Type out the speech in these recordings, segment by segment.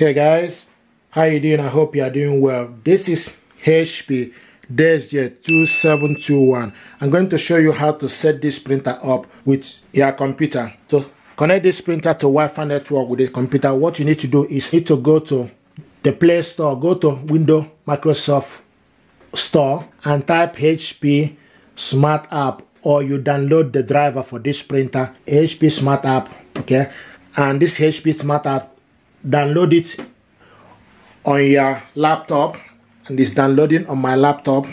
Hey guys, how you doing? I hope you are doing well. This is HP Deskjet 2721. I'm going to show you how to set this printer up with your computer. To connect this printer to Wi-Fi network with the computer, what you need to do is you need to go to the Play Store, go to Windows Microsoft Store and type HP Smart App, or you download the driver for this printer, HP Smart App, okay? And this HP Smart App, download it on your laptop, and it's downloading on my laptop.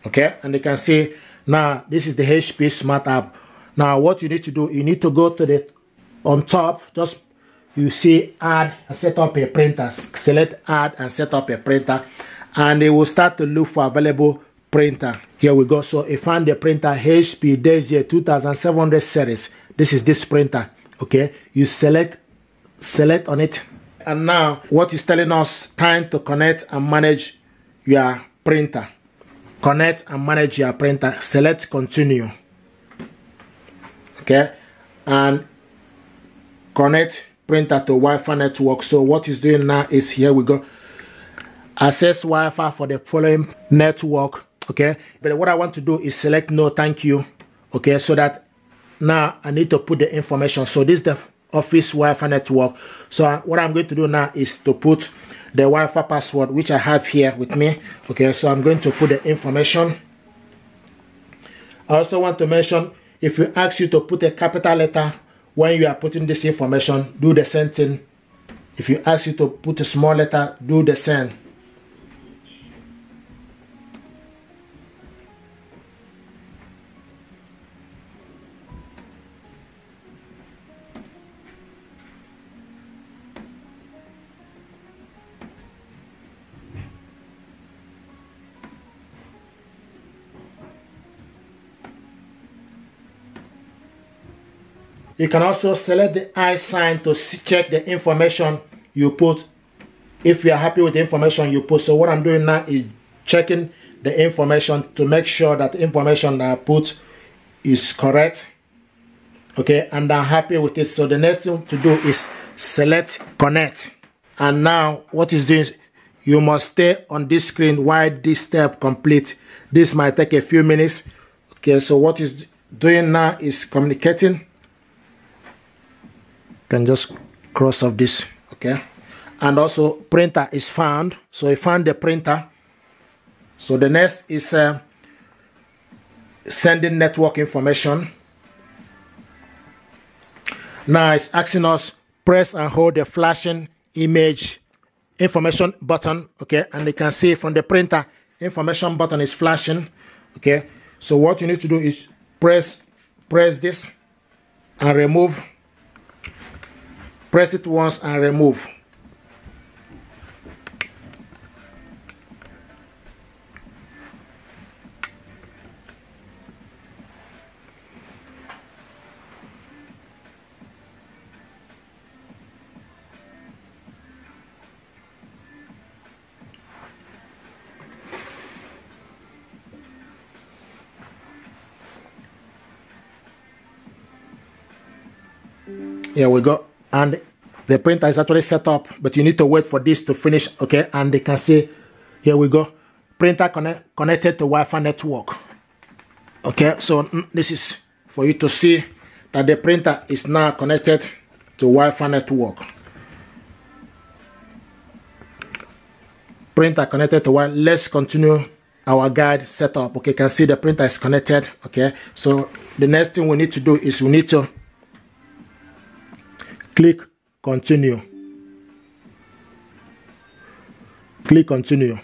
Okay, and you can see now this is the HP Smart App. Now what you need to do, you need to go to the on top, just you see add and set up a printer, select add and set up a printer, and it will start to look for available printer. Here we go. So I found the printer HP Deskjet 2700 series. This is this printer. Okay, you select on it, and now what is telling us, time to connect and manage your printer. Connect and manage your printer. Select continue. Okay, and connect printer to Wi-Fi network. So what is doing now is, here we go, access Wi-Fi for the following network. Okay, but what I want to do is select no thank you. Okay, so that now I need to put the information. So this is the office Wi-Fi network. So what I'm going to do now is to put the Wi-Fi password, which I have here with me. Okay, so I'm going to put the information. I also want to mention, if you ask you to put a capital letter when you are putting this information, do the same thing. If you ask you to put a small letter, do the same. You can also select the I sign to check the information you put, if you are happy with the information you put. So what I'm doing now is checking the information to make sure that the information that I put is correct. Okay, and I'm happy with it. So the next thing to do is select connect. And now what is doing, you must stay on this screen while this step complete. This might take a few minutes. Okay, so what is doing now is communicating. Can just cross off this. Okay, and also printer is found. So I found the printer. So the next is sending network information. Now it's asking us press and hold the flashing image information button. Okay, and you can see from the printer information button is flashing. Okay, so what you need to do is press this and remove. Press it once and remove. Here we go. And the printer is actually set up, but you need to wait for this to finish. Okay, and they can see, here we go, printer connected to Wi-Fi network. Okay, so this is for you to see that the printer is now connected to Wi-Fi network. Printer connected to Wi-Fi. Let's continue our guide setup. Okay, you can see the printer is connected. Okay, so the next thing we need to do is we need to click continue. Click continue.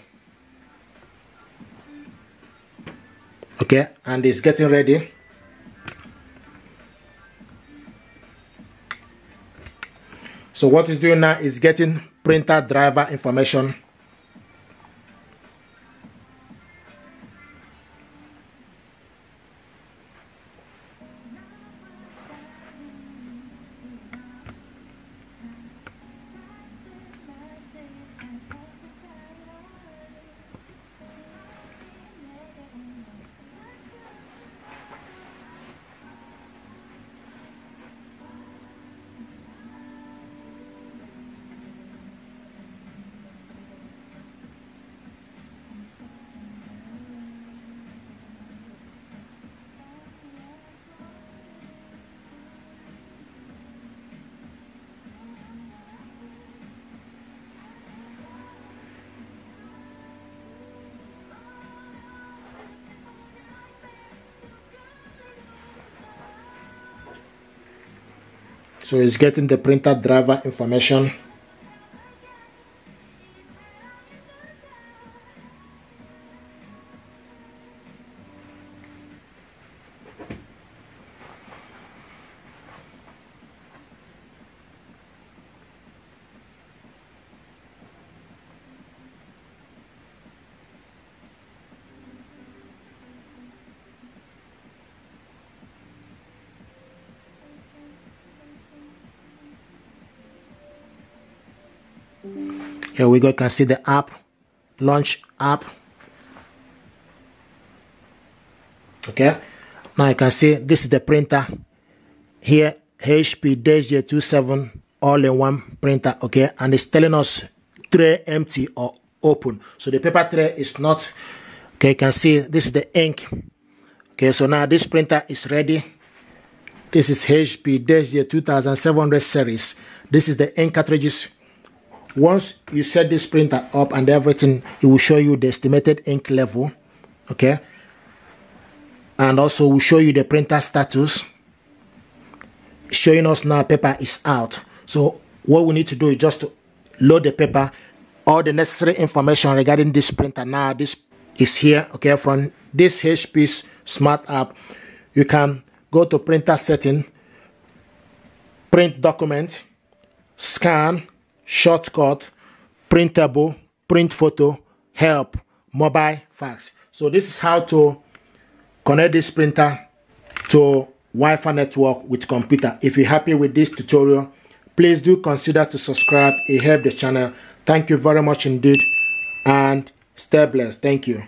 Okay, and it's getting ready. So what it's doing now is getting printer driver information. So it's getting the printer driver information. Here we go, you can see the app, launch app. Okay, now you can see this is the printer here, HP Deskjet 27 all-in-one printer. Okay, and it's telling us tray empty or open, so the paper tray is not. Okay, you can see this is the ink. Okay, so now this printer is ready. This is HP Deskjet 2700 series. This is the ink cartridges. Once you set this printer up and everything, it will show you the estimated ink level. Okay, and also will show you the printer status, showing us now paper is out. So what we need to do is just to load the paper, all the necessary information regarding this printer. Now this is here. Okay, from this HP's smart app, you can go to printer setting, print document, scan, shortcut, printable, print photo, help, mobile, fax. So this is how to connect this printer to Wi-Fi network with computer. If you're happy with this tutorial, please do consider to subscribe. It helps the channel. Thank you very much indeed, and stay blessed. Thank you.